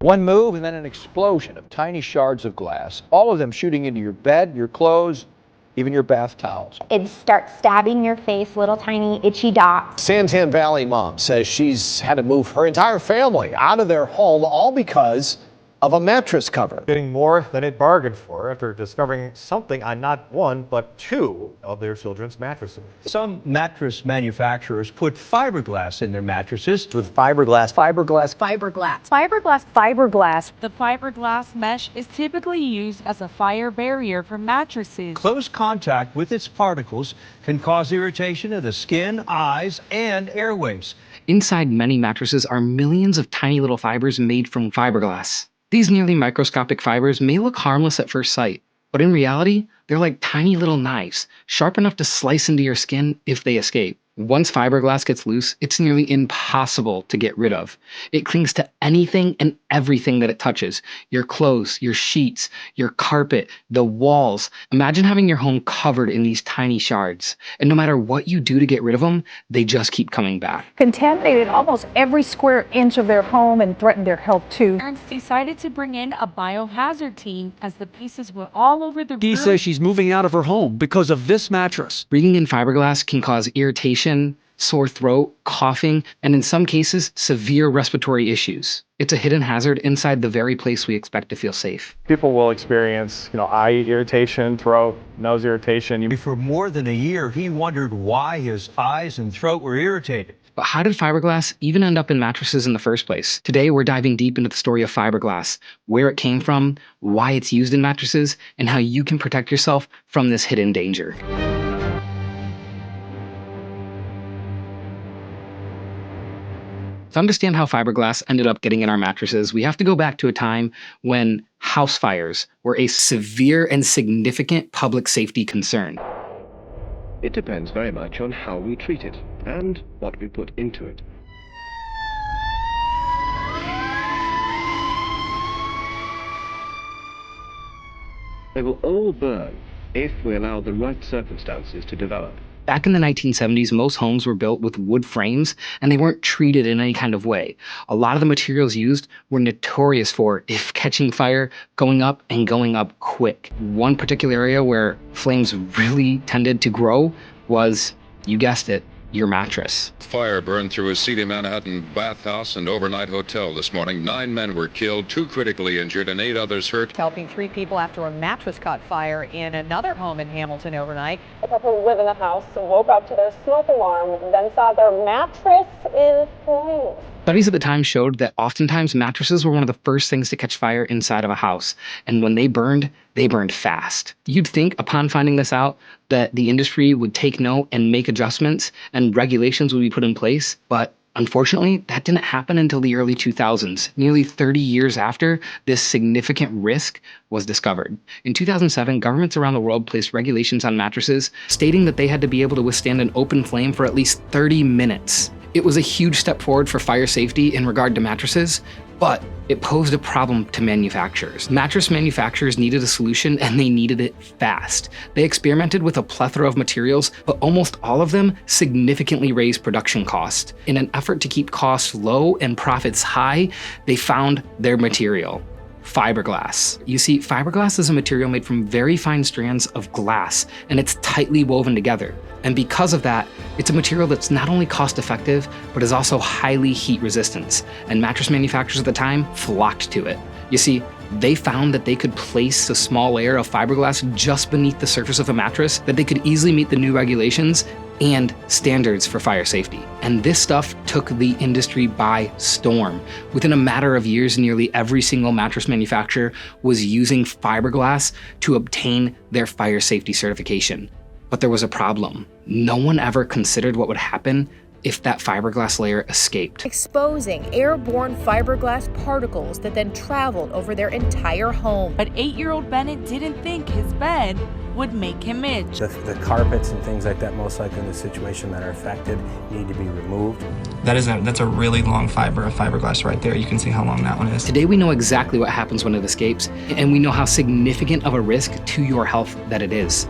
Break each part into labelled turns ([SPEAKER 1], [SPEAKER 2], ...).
[SPEAKER 1] One move and then an explosion of tiny shards of glass, all of them shooting into your bed, your clothes, even your bath towels.
[SPEAKER 2] It starts stabbing your face, little tiny itchy dots.
[SPEAKER 3] Santan Valley mom says she's had to move her entire family out of their home, all because of a mattress cover.
[SPEAKER 4] Getting more than it bargained for after discovering something on not one, but two of their children's mattresses.
[SPEAKER 1] Some mattress manufacturers put fiberglass in their mattresses.
[SPEAKER 4] With fiberglass.
[SPEAKER 1] Fiberglass.
[SPEAKER 5] Fiberglass.
[SPEAKER 2] Fiberglass. Fiberglass.
[SPEAKER 5] The fiberglass mesh is typically used as a fire barrier for mattresses.
[SPEAKER 1] Close contact with its particles can cause irritation of the skin, eyes, and airways.
[SPEAKER 6] Inside many mattresses are millions of tiny little fibers made from fiberglass. These nearly microscopic fibers may look harmless at first sight, but in reality, they're like tiny little knives, sharp enough to slice into your skin if they escape. Once fiberglass gets loose, it's nearly impossible to get rid of. It clings to anything and everything that it touches. Your clothes, your sheets, your carpet, the walls. Imagine having your home covered in these tiny shards. And no matter what you do to get rid of them, they just keep coming back.
[SPEAKER 7] Contaminated almost every square inch of their home and threatened their health too.
[SPEAKER 5] Parents decided to bring in a biohazard team as the pieces were all over the room.
[SPEAKER 8] She says she's moving out of her home because of this mattress.
[SPEAKER 6] Breathing in fiberglass can cause irritation, sore throat, coughing, and in some cases, severe respiratory issues. It's a hidden hazard inside the very place we expect to feel safe.
[SPEAKER 4] People will experience, eye irritation, throat, nose irritation.
[SPEAKER 1] For more than a year, he wondered why his eyes and throat were irritated.
[SPEAKER 6] But how did fiberglass even end up in mattresses in the first place? Today, we're diving deep into the story of fiberglass, where it came from, why it's used in mattresses, and how you can protect yourself from this hidden danger. To understand how fiberglass ended up getting in our mattresses, we have to go back to a time when house fires were a severe and significant public safety concern.
[SPEAKER 9] It depends very much on how we treat it and what we put into it. They will all burn if we allow the right circumstances to develop.
[SPEAKER 6] Back in the 1970s, most homes were built with wood frames, and they weren't treated in any kind of way. A lot of the materials used were notorious for, if catching fire, going up and going up quick. One particular area where flames really tended to grow was, you guessed it, your mattress.
[SPEAKER 10] Fire burned through a seedy Manhattan bathhouse and overnight hotel this morning. 9 men were killed, 2 critically injured, and 8 others hurt.
[SPEAKER 11] Helping 3 people after a mattress caught fire in another home in Hamilton overnight.
[SPEAKER 12] A couple who live in the house woke up to their smoke alarm and then saw their mattress in flames.
[SPEAKER 6] Studies at the time showed that oftentimes mattresses were one of the first things to catch fire inside of a house, and when they burned fast. You'd think, upon finding this out, that the industry would take note and make adjustments and regulations would be put in place, but unfortunately, that didn't happen until the early 2000s, nearly 30 years after this significant risk was discovered. In 2007, governments around the world placed regulations on mattresses stating that they had to be able to withstand an open flame for at least 30 minutes. It was a huge step forward for fire safety in regard to mattresses, but it posed a problem to manufacturers. Mattress manufacturers needed a solution, and they needed it fast. They experimented with a plethora of materials, but almost all of them significantly raised production costs. In an effort to keep costs low and profits high, they found their material: fiberglass. You see, fiberglass is a material made from very fine strands of glass, and it's tightly woven together. And because of that, it's a material that's not only cost-effective, but is also highly heat-resistant. And mattress manufacturers at the time flocked to it. You see, they found that they could place a small layer of fiberglass just beneath the surface of a mattress, that they could easily meet the new regulations and standards for fire safety. And this stuff took the industry by storm. Within a matter of years, nearly every single mattress manufacturer was using fiberglass to obtain their fire safety certification. But there was a problem. No one ever considered what would happen if that fiberglass layer escaped.
[SPEAKER 13] Exposing airborne fiberglass particles that then traveled over their entire home.
[SPEAKER 5] But 8-year-old Bennett didn't think his bed would make him itch.
[SPEAKER 14] The carpets and things like that, most likely in the situation that are affected, need to be removed.
[SPEAKER 15] That's a really long fiber of fiberglass right there. You can see how long that one is.
[SPEAKER 6] Today we know exactly what happens when it escapes, and we know how significant of a risk to your health that it is.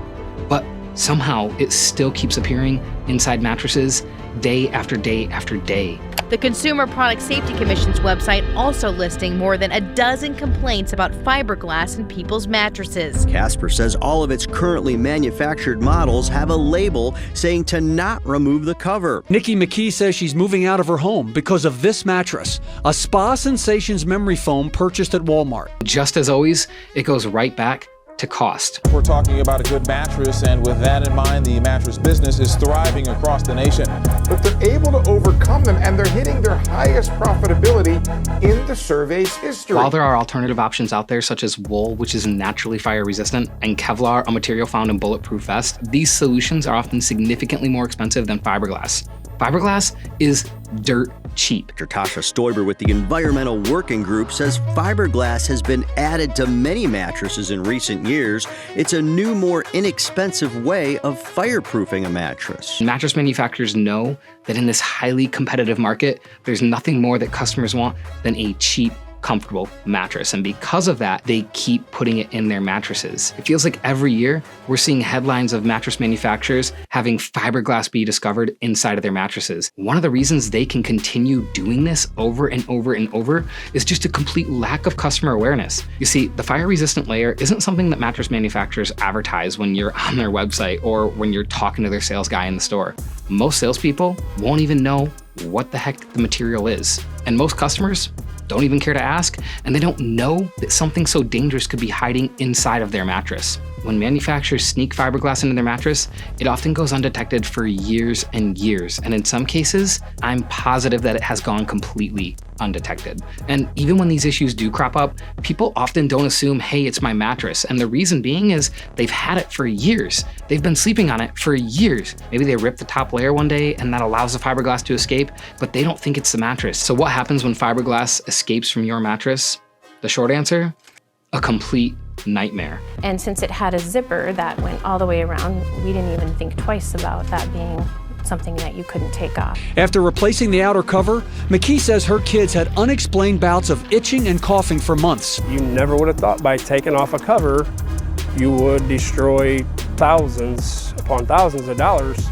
[SPEAKER 6] But somehow it still keeps appearing inside mattresses day after day after day.
[SPEAKER 13] The Consumer Product Safety Commission's website also listing more than a dozen complaints about fiberglass in people's mattresses.
[SPEAKER 16] Casper says all of its currently manufactured models have a label saying to not remove the cover.
[SPEAKER 8] Nikki McKee says she's moving out of her home because of this mattress, a Spa Sensations memory foam purchased at Walmart.
[SPEAKER 6] Just as always, it goes right back to cost.
[SPEAKER 17] We're talking about a good mattress, and with that in mind, the mattress business is thriving across the nation.
[SPEAKER 18] But they're able to overcome them, and they're hitting their highest profitability in the survey's history.
[SPEAKER 6] While there are alternative options out there, such as wool, which is naturally fire resistant, and Kevlar, a material found in bulletproof vests, these solutions are often significantly more expensive than fiberglass. Fiberglass is dirt cheap.
[SPEAKER 16] Dr. Tasha Stoiber with the Environmental Working Group says fiberglass has been added to many mattresses in recent years. It's a new, more inexpensive way of fireproofing a mattress.
[SPEAKER 6] Mattress manufacturers know that in this highly competitive market, there's nothing more that customers want than a cheap, comfortable mattress. And because of that, they keep putting it in their mattresses. It feels like every year we're seeing headlines of mattress manufacturers having fiberglass be discovered inside of their mattresses. One of the reasons they can continue doing this over and over and over is just a complete lack of customer awareness. You see, the fire resistant layer isn't something that mattress manufacturers advertise when you're on their website or when you're talking to their sales guy in the store. Most salespeople won't even know what the heck the material is. And most customers don't even care to ask, and they don't know that something so dangerous could be hiding inside of their mattress. When manufacturers sneak fiberglass into their mattress, it often goes undetected for years and years, and in some cases, I'm positive that it has gone completely undetected. And even when these issues do crop up, people often don't assume, hey, it's my mattress, and the reason being is they've had it for years. They've been sleeping on it for years. Maybe they rip the top layer one day and that allows the fiberglass to escape, but they don't think it's the mattress. So what happens when fiberglass escapes from your mattress? The short answer, a complete nightmare.
[SPEAKER 19] And since it had a zipper that went all the way around, we didn't even think twice about that being something that you couldn't take off.
[SPEAKER 8] After replacing the outer cover, McKee says her kids had unexplained bouts of itching and coughing for months.
[SPEAKER 14] You never would have thought by taking off a cover, you would destroy thousands upon thousands of dollars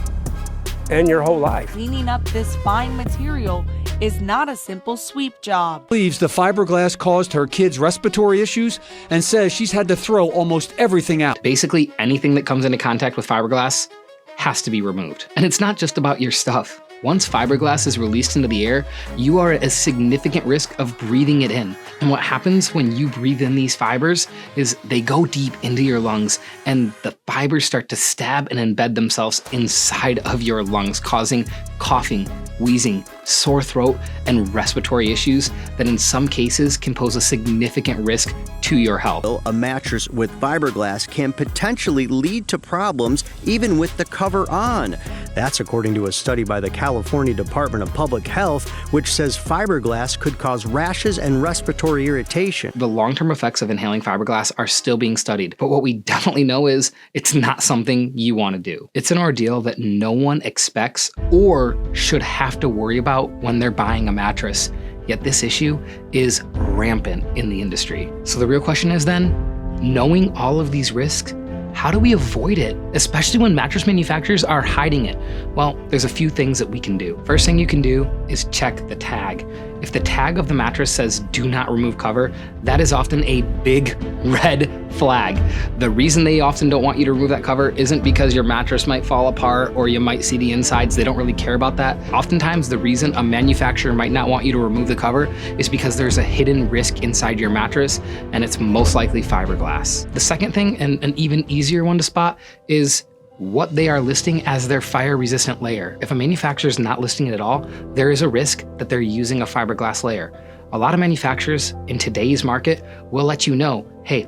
[SPEAKER 14] and your whole life.
[SPEAKER 5] Cleaning up this fine material is not a simple sweep job.
[SPEAKER 8] Believes the fiberglass caused her kids' respiratory issues and says she's had to throw almost everything out.
[SPEAKER 6] Basically, anything that comes into contact with fiberglass has to be removed. And it's not just about your stuff. Once fiberglass is released into the air, you are at a significant risk of breathing it in. And what happens when you breathe in these fibers is they go deep into your lungs and the fibers start to stab and embed themselves inside of your lungs, causing coughing, wheezing, sore throat, and respiratory issues that in some cases can pose a significant risk to your health.
[SPEAKER 16] A mattress with fiberglass can potentially lead to problems even with the cover on. That's according to a study by the California Department of Public Health, which says fiberglass could cause rashes and respiratory irritation.
[SPEAKER 6] The long-term effects of inhaling fiberglass are still being studied, but what we definitely know is it's not something you want to do. It's an ordeal that no one expects or should have to worry about when they're buying a mattress. Yet this issue is rampant in the industry. So the real question is then, knowing all of these risks, how do we avoid it, especially when mattress manufacturers are hiding it? Well, there's a few things that we can do. First thing you can do is check the tag. If the tag of the mattress says do not remove cover, that is often a big red flag. The reason they often don't want you to remove that cover isn't because your mattress might fall apart or you might see the insides. They don't really care about that. Oftentimes, the reason a manufacturer might not want you to remove the cover is because there's a hidden risk inside your mattress, and it's most likely fiberglass. The second thing, and an even easier one to spot, is what they are listing as their fire-resistant layer. If a manufacturer is not listing it at all, there is a risk that they're using a fiberglass layer. A lot of manufacturers in today's market will let you know, hey,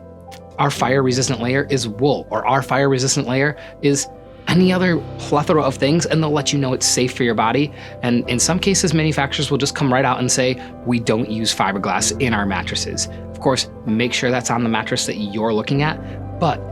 [SPEAKER 6] our fire-resistant layer is wool, or our fire-resistant layer is any other plethora of things, and they'll let you know it's safe for your body. And in some cases, manufacturers will just come right out and say, we don't use fiberglass in our mattresses. Of course, make sure that's on the mattress that you're looking at, but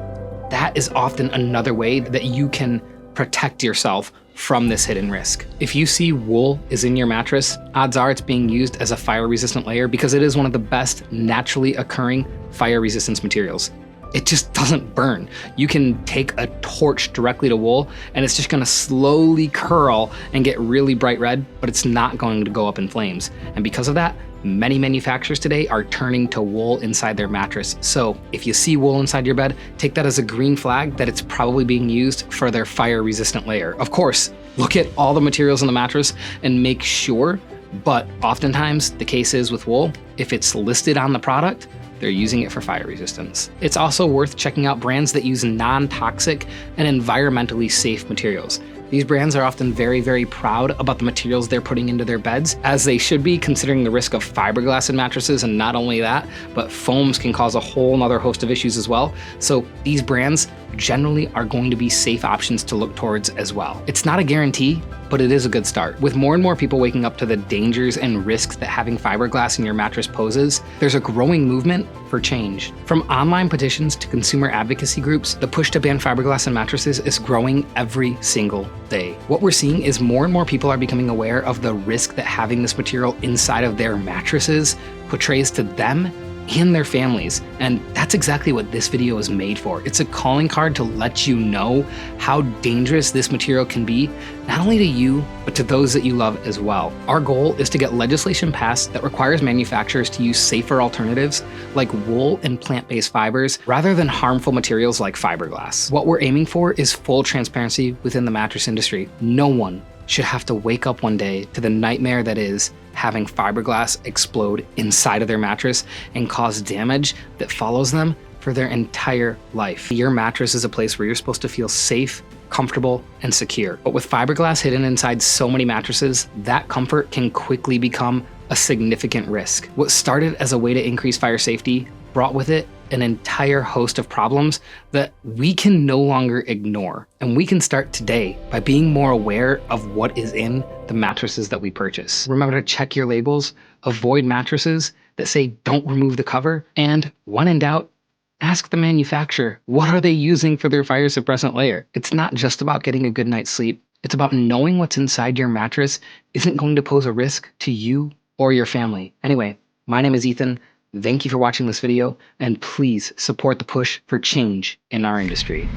[SPEAKER 6] that is often another way that you can protect yourself from this hidden risk. If you see wool is in your mattress, odds are it's being used as a fire-resistant layer because it is one of the best naturally occurring fire resistance materials. it just doesn't burn. You can take a torch directly to wool and it's just gonna slowly curl and get really bright red, but it's not going to go up in flames. And because of that, many manufacturers today are turning to wool inside their mattress. So if you see wool inside your bed, take that as a green flag that it's probably being used for their fire resistant layer. Of course, look at all the materials in the mattress and make sure, but oftentimes the case is with wool, if it's listed on the product, they're using it for fire resistance. It's also worth checking out brands that use non-toxic and environmentally safe materials. These brands are often very, very proud about the materials they're putting into their beds, as they should be, considering the risk of fiberglass in mattresses. And not only that, but foams can cause a whole nother host of issues as well. So these brands generally are going to be safe options to look towards as well. It's not a guarantee, but it is a good start. With more and more people waking up to the dangers and risks that having fiberglass in your mattress poses, there's a growing movement for change. From online petitions to consumer advocacy groups, the push to ban fiberglass in mattresses is growing every single day. What we're seeing is more and more people are becoming aware of the risk that having this material inside of their mattresses portrays to them and their families. And that's exactly what this video is made for. It's a calling card to let you know how dangerous this material can be, not only to you, but to those that you love as well. Our goal is to get legislation passed that requires manufacturers to use safer alternatives like wool and plant-based fibers rather than harmful materials like fiberglass. What we're aiming for is full transparency within the mattress industry. No one should have to wake up one day to the nightmare that is having fiberglass explode inside of their mattress and cause damage that follows them for their entire life. Your mattress is a place where you're supposed to feel safe, comfortable, and secure. But with fiberglass hidden inside so many mattresses, that comfort can quickly become a significant risk. What started as a way to increase fire safety brought with it an entire host of problems that we can no longer ignore. And we can start today by being more aware of what is in the mattresses that we purchase. Remember to check your labels, avoid mattresses that say don't remove the cover, and when in doubt, ask the manufacturer, what are they using for their fire suppressant layer? It's not just about getting a good night's sleep. It's about knowing what's inside your mattress isn't going to pose a risk to you or your family. Anyway, my name is Ethan. Thank you for watching this video, and please support the push for change in our industry.